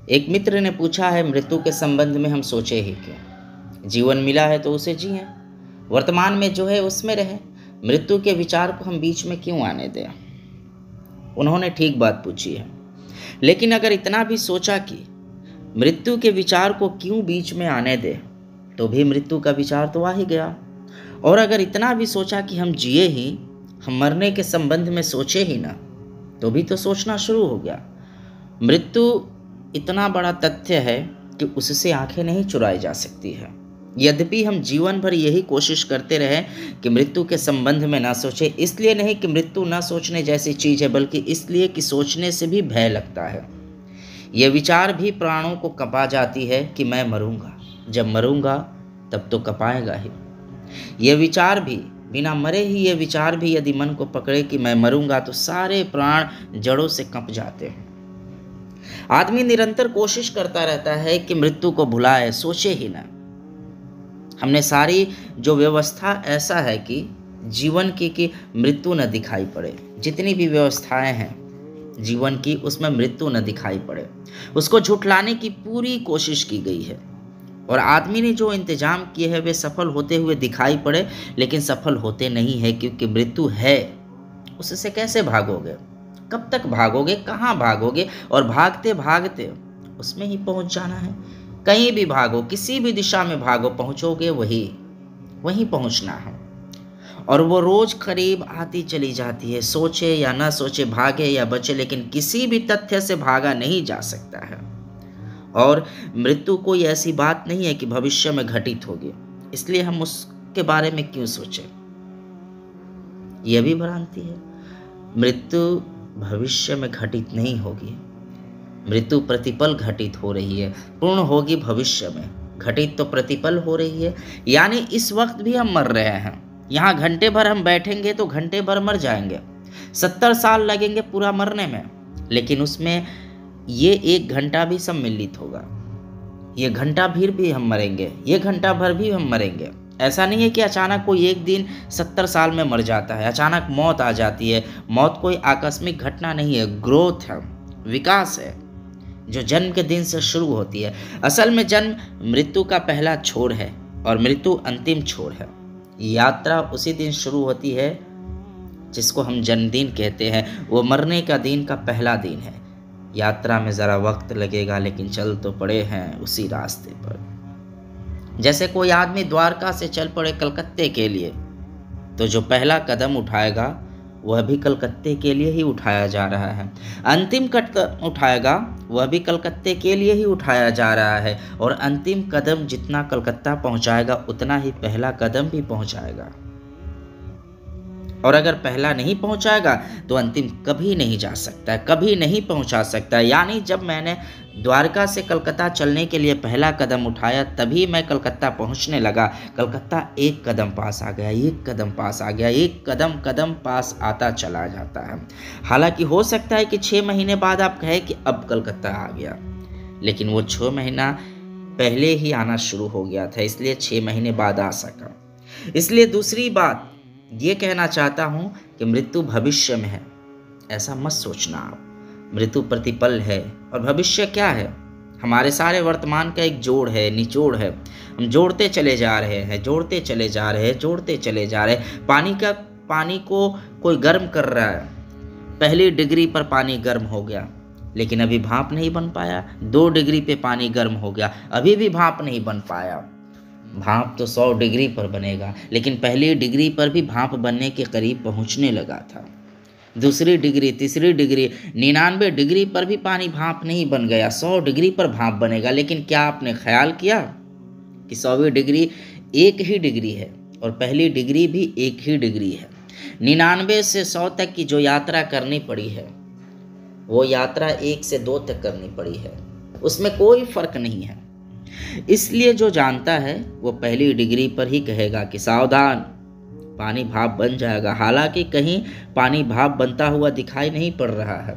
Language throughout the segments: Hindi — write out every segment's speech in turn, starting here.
एक मित्र ने पूछा है, मृत्यु के संबंध में हम सोचे ही क्यों? जीवन मिला है तो उसे जिएं, वर्तमान में जो है उसमें रहें, मृत्यु के विचार को हम बीच में क्यों आने दें? उन्होंने ठीक बात पूछी है, लेकिन अगर इतना भी सोचा कि मृत्यु के विचार को क्यों बीच में आने दे, तो भी मृत्यु का विचार तो आ ही गया। और अगर इतना भी सोचा कि हम जिए ही, हम मरने के संबंध में सोचे ही ना, तो भी तो सोचना शुरू हो गया। मृत्यु इतना बड़ा तथ्य है कि उससे आंखें नहीं चुराई जा सकती है। यद्यपि हम जीवन भर यही कोशिश करते रहे कि मृत्यु के संबंध में ना सोचे, इसलिए नहीं कि मृत्यु ना सोचने जैसी चीज़ है, बल्कि इसलिए कि सोचने से भी भय लगता है। ये विचार भी प्राणों को कपा जाती है कि मैं मरूंगा, जब मरूंगा तब तो कपाएगा ही। ये विचार भी, बिना मरे ही ये विचार भी यदि मन को पकड़े कि मैं मरूंगा, तो सारे प्राण जड़ों से कंप जाते हैं। आदमी निरंतर कोशिश करता रहता है कि मृत्यु को भुलाए, सोचे ही ना। हमने सारी जो व्यवस्था ऐसा है कि जीवन की कि मृत्यु न दिखाई पड़े, जितनी भी व्यवस्थाएं हैं जीवन की, उसमें मृत्यु न दिखाई पड़े, उसको झुठलाने की पूरी कोशिश की गई है। और आदमी ने जो इंतजाम किए हैं वे सफल होते हुए दिखाई पड़े, लेकिन सफल होते नहीं है, क्योंकि मृत्यु है। उससे कैसे भागोगे? कब तक भागोगे? कहाँ भागोगे? और भागते भागते उसमें ही पहुंच जाना है। कहीं भी भागो, किसी भी दिशा में भागो, पहुंचोगे वहीं पहुंचना है। और वो रोज करीब आती चली जाती है, सोचे या ना सोचे, भागे या बचे, लेकिन किसी भी तथ्य से भागा नहीं जा सकता है। और मृत्यु कोई ऐसी बात नहीं है कि भविष्य में घटित होगी, इसलिए हम उसके बारे में क्यों सोचें? यह भी भ्रांति है। मृत्यु भविष्य में घटित नहीं होगी, मृत्यु प्रतिपल घटित हो रही है, पूर्ण होगी भविष्य में, घटित तो प्रतिपल हो रही है। यानी इस वक्त भी हम मर रहे हैं। यहाँ घंटे भर हम बैठेंगे तो घंटे भर मर जाएंगे, 70 साल लगेंगे पूरा मरने में, लेकिन उसमें ये 1 घंटा भी सम्मिलित होगा। ये घंटा भर भी हम मरेंगे, ये घंटा भर भी हम मरेंगे। ऐसा नहीं है कि अचानक कोई एक दिन 70 साल में मर जाता है, अचानक मौत आ जाती है। मौत कोई आकस्मिक घटना नहीं है, ग्रोथ है, विकास है, जो जन्म के दिन से शुरू होती है। असल में जन्म मृत्यु का पहला छोर है और मृत्यु अंतिम छोर है। यात्रा उसी दिन शुरू होती है जिसको हम जन्मदिन कहते हैं, वो मरने का दिन का पहला दिन है। यात्रा में ज़रा वक्त लगेगा, लेकिन चल तो पड़े हैं उसी रास्ते पर। जैसे कोई आदमी द्वारका से चल पड़े कलकत्ते के लिए, तो जो पहला कदम उठाएगा वह भी कलकत्ते के लिए ही उठाया जा रहा है। अंतिम कदम उठाएगा वह भी कलकत्ते के लिए ही उठाया जा रहा है। और अंतिम कदम जितना कलकत्ता पहुंचाएगा, उतना ही पहला कदम भी पहुंचाएगा। और अगर पहला नहीं पहुंचाएगा तो अंतिम कभी नहीं जा सकता है, कभी नहीं पहुंचा सकता। यानी जब मैंने द्वारका से कलकत्ता चलने के लिए पहला कदम उठाया, तभी मैं कलकत्ता पहुंचने लगा। कलकत्ता 1 कदम पास आ गया, 1 कदम पास आ गया, 1 कदम पास आता चला जाता है। हालांकि हो सकता है कि 6 महीने बाद आप कहें कि अब कलकत्ता आ गया, लेकिन वो 6 महीना पहले ही आना शुरू हो गया था, इसलिए 6 महीने बाद आ सका। इसलिए दूसरी बात ये कहना चाहता हूँ कि मृत्यु भविष्य में है, ऐसा मत सोचना आप। मृत्यु प्रतिपल है और भविष्य क्या है? हमारे सारे वर्तमान का एक जोड़ है, निचोड़ है। हम जोड़ते चले जा रहे हैं, जोड़ते चले जा रहे हैं, जोड़ते चले जा रहे हैं। पानी को कोई गर्म कर रहा है, पहली डिग्री पर पानी गर्म हो गया, लेकिन अभी भाप नहीं बन पाया। 2 डिग्री पे पानी गर्म हो गया, अभी भी भाप नहीं बन पाया। भाप तो 100 डिग्री पर बनेगा, लेकिन पहली डिग्री पर भी भाप बनने के करीब पहुंचने लगा था। दूसरी डिग्री, तीसरी डिग्री, 99 डिग्री पर भी पानी भाप नहीं बन गया, 100 डिग्री पर भाप बनेगा। लेकिन क्या आपने ख्याल किया कि 100वीं डिग्री एक ही डिग्री है और पहली डिग्री भी एक ही डिग्री है। 99 से 100 तक की जो यात्रा करनी पड़ी है, वो यात्रा 1 से 2 तक करनी पड़ी है, उसमें कोई फर्क नहीं है। इसलिए जो जानता है वो पहली डिग्री पर ही कहेगा कि सावधान, पानी भाप बन जाएगा। हालांकि कहीं पानी भाप बनता हुआ दिखाई नहीं पड़ रहा है।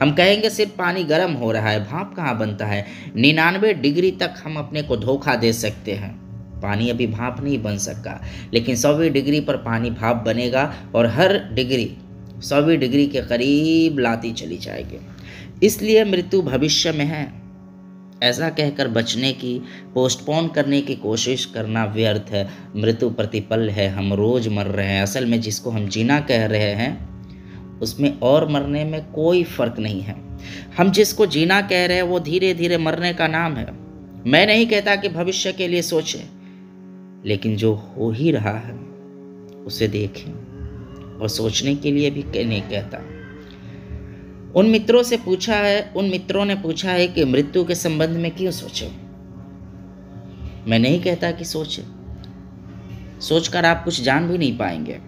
हम कहेंगे सिर्फ पानी गर्म हो रहा है, भाप कहाँ बनता है? 99 डिग्री तक हम अपने को धोखा दे सकते हैं, पानी अभी भाप नहीं बन सका। लेकिन 100वीं डिग्री पर पानी भाप बनेगा और हर डिग्री 100वीं डिग्री के करीब लाती चली जाएगी। इसलिए मृत्यु भविष्य में है ऐसा कहकर बचने की, पोस्टपोन करने की कोशिश करना व्यर्थ है। मृत्यु प्रतिपल है, हम रोज मर रहे हैं। असल में जिसको हम जीना कह रहे हैं उसमें और मरने में कोई फर्क नहीं है। हम जिसको जीना कह रहे हैं वो धीरे धीरे मरने का नाम है। मैं नहीं कहता कि भविष्य के लिए सोचें, लेकिन जो हो ही रहा है उसे देखें, और सोचने के लिए भी नहीं कहता। उन मित्रों ने पूछा है कि मृत्यु के संबंध में क्यों सोचें। मैं नहीं कहता कि सोचें, सोचकर आप कुछ जान भी नहीं पाएंगे।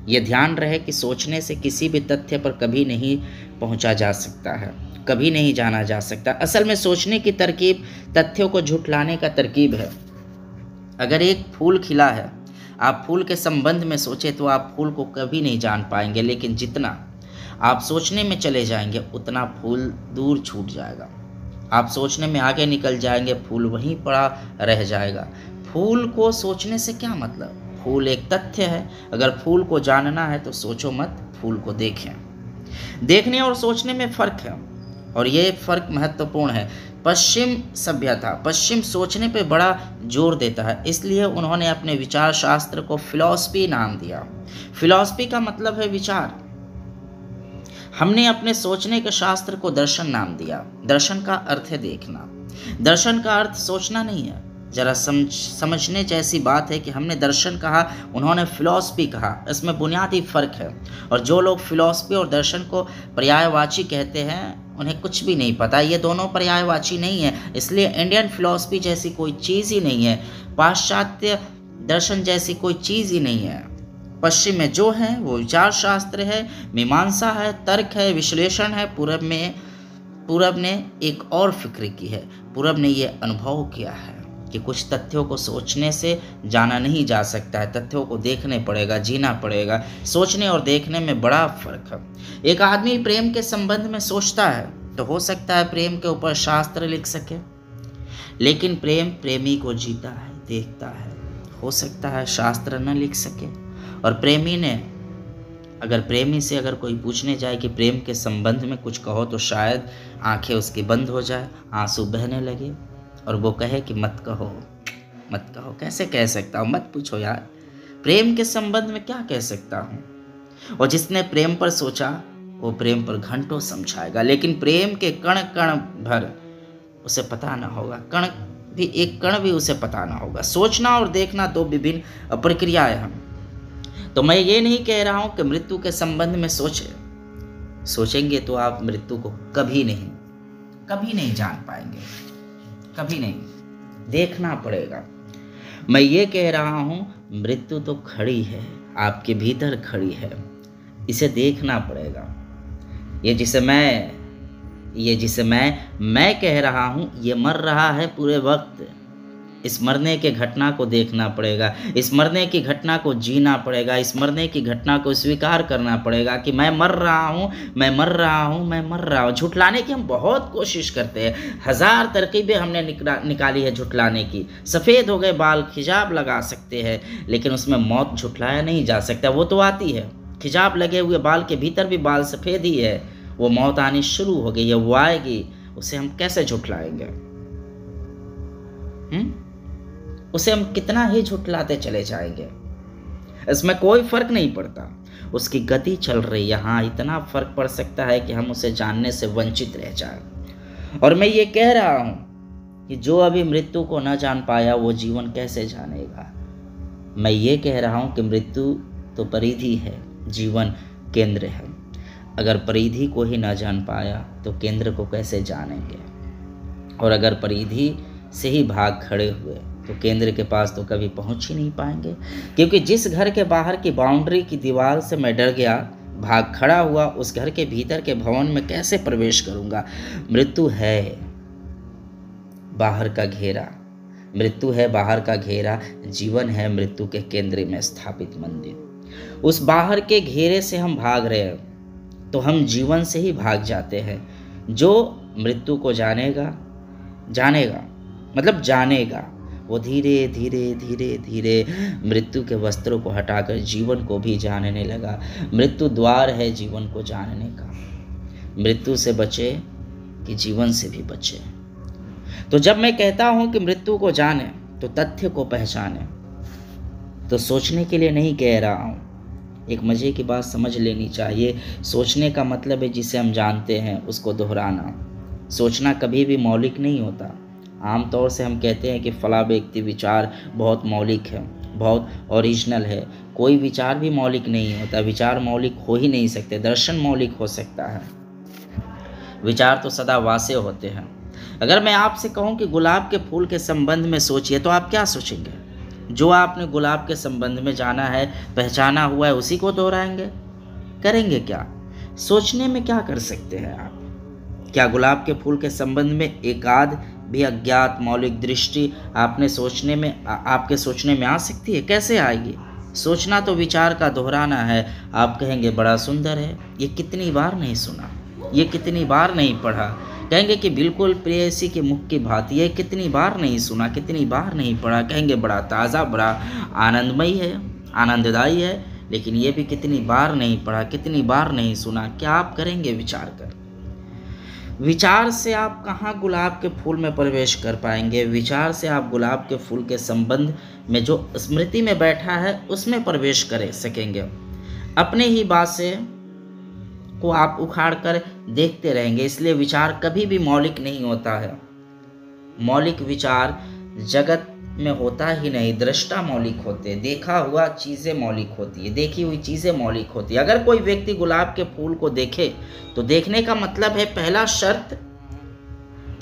ये ध्यान रहे कि सोचने से किसी भी तथ्य पर कभी नहीं पहुंचा जा सकता है, कभी नहीं जाना जा सकता। असल में सोचने की तरकीब तथ्यों को झुठलाने का तरकीब है। अगर एक फूल खिला है, आप फूल के संबंध में सोचे तो आप फूल को कभी नहीं जान पाएंगे, लेकिन जितना आप सोचने में चले जाएंगे उतना फूल दूर छूट जाएगा। आप सोचने में आगे निकल जाएंगे, फूल वहीं पड़ा रह जाएगा। फूल को सोचने से क्या मतलब? फूल एक तथ्य है। अगर फूल को जानना है तो सोचो मत, फूल को देखें। देखने और सोचने में फ़र्क है, और ये फ़र्क महत्वपूर्ण है। पश्चिम सोचने पे बड़ा जोर देता है, इसलिए उन्होंने अपने विचार शास्त्र को फिलॉसफी नाम दिया। फिलॉसफी का मतलब है विचार। हमने अपने सोचने के शास्त्र को दर्शन नाम दिया। दर्शन का अर्थ है देखना, दर्शन का अर्थ सोचना नहीं है। जरा समझने जैसी बात है कि हमने दर्शन कहा, उन्होंने फिलॉसफी कहा। इसमें बुनियादी फ़र्क है, और जो लोग फिलॉसफी और दर्शन को पर्यायवाची कहते हैं उन्हें कुछ भी नहीं पता। ये दोनों पर्यायवाची नहीं है, इसलिए इंडियन फिलॉसफी जैसी कोई चीज़ ही नहीं है, पाश्चात्य दर्शन जैसी कोई चीज़ ही नहीं है। पश्चिम में जो है वो विचार शास्त्र है, मीमांसा है, तर्क है, विश्लेषण है। पूरब ने एक और फिक्र की है। पूरब ने ये अनुभव किया है कि कुछ तथ्यों को सोचने से जाना नहीं जा सकता है, तथ्यों को देखने पड़ेगा, जीना पड़ेगा। सोचने और देखने में बड़ा फर्क है। एक आदमी प्रेम के संबंध में सोचता है तो हो सकता है प्रेम के ऊपर शास्त्र लिख सके, लेकिन प्रेम प्रेमी को जीता है, देखता है। हो सकता है शास्त्र न लिख सके। और प्रेमी से अगर कोई पूछने जाए कि प्रेम के संबंध में कुछ कहो तो शायद आंखें उसकी बंद हो जाए, आंसू बहने लगे, और वो कहे कि मत कहो। कैसे कह सकता हूँ? मत पूछो यार, प्रेम के संबंध में क्या कह सकता हूँ? और जिसने प्रेम पर सोचा वो प्रेम पर घंटों समझाएगा, लेकिन प्रेम के कण कण भर उसे पता ना होगा, एक कण भी उसे पता ना होगा। सोचना और देखना दो विभिन्न प्रक्रियाएं हैं। तो मैं ये नहीं कह रहा हूँ कि मृत्यु के संबंध में सोचेंगे तो आप मृत्यु को कभी नहीं जान पाएंगे, कभी नहीं। देखना पड़ेगा। मैं ये कह रहा हूँ मृत्यु तो खड़ी है, आपके भीतर खड़ी है, इसे देखना पड़ेगा। ये जिसे मैं कह रहा हूँ ये मर रहा है पूरे वक्त। इस मरने के घटना को देखना पड़ेगा, इस मरने की घटना को जीना पड़ेगा, इस मरने की घटना को स्वीकार करना पड़ेगा कि मैं मर रहा हूँ। झुठलाने की हम बहुत कोशिश करते हैं, 1000 तरकीबें हमने निकाली है झुठलाने की। सफ़ेद हो गए बाल, खिजाब लगा सकते हैं, लेकिन उसमें मौत झुठलाया नहीं जा सकता। वो तो आती है, खिजाब लगे हुए बाल के भीतर भी बाल सफ़ेद ही है, वो मौत आनी शुरू हो गई है, वो आएगी, उसे हम कैसे झुठलाएंगे? उसे हम कितना ही झुठलाते चले जाएंगे, इसमें कोई फर्क नहीं पड़ता। उसकी गति चल रही है। हाँ, इतना फर्क पड़ सकता है कि हम उसे जानने से वंचित रह जाएं। और मैं ये कह रहा हूँ कि जो अभी मृत्यु को न जान पाया वो जीवन कैसे जानेगा। मैं ये कह रहा हूँ कि मृत्यु तो परिधि है, जीवन केंद्र है। अगर परिधि को ही न जान पाया तो केंद्र को कैसे जानेंगे? और अगर परिधि से ही भाग खड़े हुए तो केंद्र के पास तो कभी पहुंच ही नहीं पाएंगे। क्योंकि जिस घर के बाहर की बाउंड्री की दीवार से मैं डर गया, भाग खड़ा हुआ, उस घर के भीतर के भवन में कैसे प्रवेश करूंगा? मृत्यु है बाहर का घेरा, मृत्यु है बाहर का घेरा, जीवन है मृत्यु के केंद्र में स्थापित मंदिर। उस बाहर के घेरे से हम भाग रहे हैं तो हम जीवन से ही भाग जाते हैं। जो मृत्यु को जानेगा वो धीरे धीरे मृत्यु के वस्त्रों को हटाकर जीवन को भी जानने लगा। मृत्यु द्वार है जीवन को जानने का। मृत्यु से बचे कि जीवन से भी बचे। तो जब मैं कहता हूं कि मृत्यु को जाने तो तथ्य को पहचाने, तो सोचने के लिए नहीं कह रहा हूं। एक मजे की बात समझ लेनी चाहिए, सोचने का मतलब है जिसे हम जानते हैं उसको दोहराना। सोचना कभी भी मौलिक नहीं होता। आमतौर से हम कहते हैं कि फला व्यक्ति विचार बहुत मौलिक है, बहुत ओरिजिनल है। कोई विचार भी मौलिक नहीं होता, विचार मौलिक हो ही नहीं सकते। दर्शन मौलिक हो सकता है, विचार तो सदा वासे होते हैं। अगर मैं आपसे कहूं कि गुलाब के फूल के संबंध में सोचिए, तो आप क्या सोचेंगे? जो आपने गुलाब के संबंध में जाना है, पहचाना हुआ है, उसी को दोहराएंगे? करेंगे क्या? सोचने में क्या कर सकते हैं आप? क्या गुलाब के फूल के संबंध में एकाध भी अज्ञात मौलिक दृष्टि आपके सोचने में आ सकती है? कैसे आएगी? सोचना तो विचार का दोहराना है। आप कहेंगे बड़ा सुंदर है, ये कितनी बार नहीं सुना, ये कितनी बार नहीं पढ़ा। कहेंगे कि बिल्कुल प्रेयसी के मुख की भांति, ये कितनी बार नहीं सुना, कितनी बार नहीं पढ़ा। कहेंगे बड़ा ताज़ा, बड़ा आनंदमयी है, आनंददायी है, लेकिन ये भी कितनी बार नहीं पढ़ा, कितनी बार नहीं सुना। क्या आप करेंगे विचार कर? विचार से आप कहाँ गुलाब के फूल में प्रवेश कर पाएंगे? विचार से आप गुलाब के फूल के संबंध में जो स्मृति में बैठा है उसमें प्रवेश कर सकेंगे। अपने ही बासे को आप उखाड़ कर देखते रहेंगे। इसलिए विचार कभी भी मौलिक नहीं होता है। मौलिक विचार जगत में होता ही नहीं। दृष्टा मौलिक होते हैं, देखा हुआ चीज़ें मौलिक होती है, देखी हुई चीज़ें मौलिक होती है। अगर कोई व्यक्ति गुलाब के फूल को देखे तो देखने का मतलब है, पहला शर्त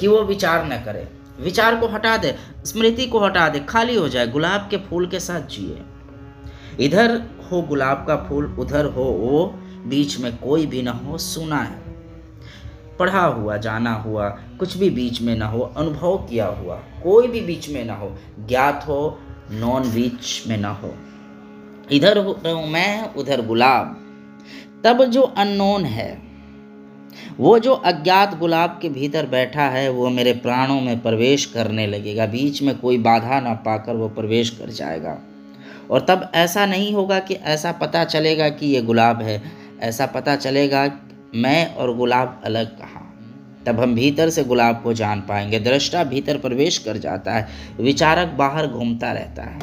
कि वो विचार न करे, विचार को हटा दे, स्मृति को हटा दे, खाली हो जाए, गुलाब के फूल के साथ जिए। इधर हो गुलाब का फूल, उधर हो वो, बीच में कोई भी ना हो। सुना है, पढ़ा हुआ, जाना हुआ, कुछ भी बीच में ना हो। अनुभव किया हुआ कोई भी बीच में ना हो। ज्ञात हो, नॉन बीच में ना हो। इधर हूँ मैं, उधर गुलाब। तब जो अननोन है, वो जो अज्ञात गुलाब के भीतर बैठा है, वो मेरे प्राणों में प्रवेश करने लगेगा। बीच में कोई बाधा ना पाकर वो प्रवेश कर जाएगा। और तब ऐसा नहीं होगा कि ऐसा पता चलेगा कि ये गुलाब है, ऐसा पता चलेगा मैं और गुलाब अलग कहाँ। तब हम भीतर से गुलाब को जान पाएंगे। दृष्टा भीतर प्रवेश कर जाता है, विचारक बाहर घूमता रहता है।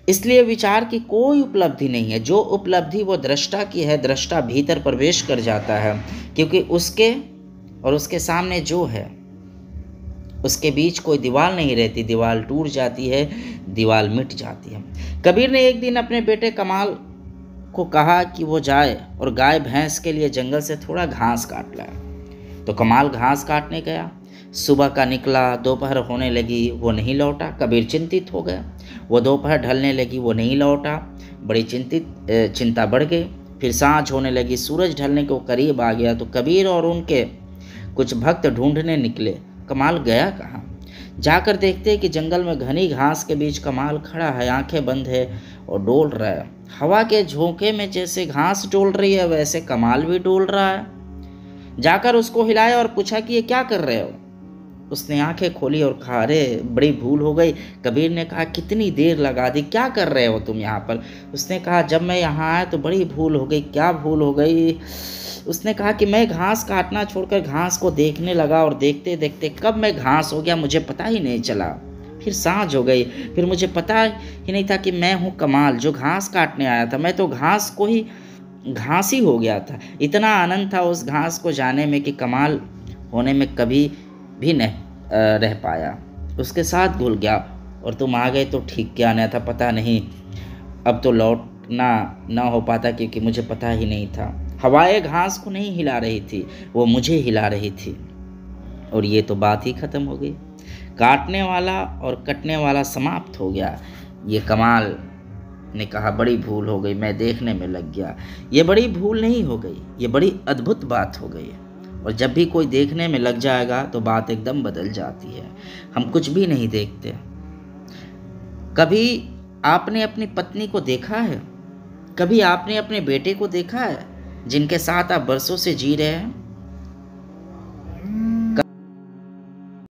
इसलिए विचार की कोई उपलब्धि नहीं है। जो उपलब्धि वो दृष्टा की है, दृष्टा भीतर प्रवेश कर जाता है, क्योंकि उसके और उसके सामने जो है उसके बीच कोई दीवार नहीं रहती। दीवार टूट जाती है, दीवार मिट जाती है। कबीर ने एक दिन अपने बेटे कमाल को कहा कि वो जाए और गाय भैंस के लिए जंगल से थोड़ा घास काट लाए। तो कमाल घास काटने गया। सुबह का निकला, दोपहर होने लगी, वो नहीं लौटा। कबीर चिंतित हो गया। वो दोपहर ढलने लगी, वो नहीं लौटा। बड़ी चिंता बढ़ गई। फिर सांझ होने लगी, सूरज ढलने को करीब आ गया। तो कबीर और उनके कुछ भक्त ढूंढने निकले, कमाल गया कहाँ। जाकर देखते कि जंगल में घनी घास के बीच कमाल खड़ा है, आंखें बंद है और डोल रहा है। हवा के झोंके में जैसे घास डोल रही है, वैसे कमाल भी डोल रहा है। जाकर उसको हिलाया और पूछा कि ये क्या कर रहे हो? उसने आंखें खोली और कहा, अरे बड़ी भूल हो गई। कबीर ने कहा, कितनी देर लगा दी, क्या कर रहे हो तुम यहाँ पर? उसने कहा, जब मैं यहाँ आया तो बड़ी भूल हो गई। क्या भूल हो गई? उसने कहा कि मैं घास काटना छोड़कर घास को देखने लगा और देखते देखते कब मैं घास हो गया मुझे पता ही नहीं चला। फिर सांझ हो गई, फिर मुझे पता ही नहीं था कि मैं हूँ कमाल जो घास काटने आया था। मैं तो घास ही हो गया था। इतना आनंद था उस घास को जाने में कि कमाल होने में कभी भी न रह पाया। उसके साथ घुल गया और तुम आ गए तो ठीक क्या आना था पता नहीं। अब तो लौटना ना हो पाता क्योंकि मुझे पता ही नहीं था। हवाएं घास को नहीं हिला रही थी, वो मुझे हिला रही थी। और ये तो बात ही खत्म हो गई। काटने वाला और कटने वाला समाप्त हो गया। ये कमाल ने कहा, बड़ी भूल हो गई, मैं देखने में लग गया। ये बड़ी भूल नहीं हो गई, ये बड़ी अद्भुत बात हो गई। और जब भी कोई देखने में लग जाएगा तो बात एकदम बदल जाती है। हम कुछ भी नहीं देखते। कभी आपने अपनी पत्नी को देखा है? कभी आपने अपने बेटे को देखा है जिनके साथ आप बरसों से जी रहे हैं?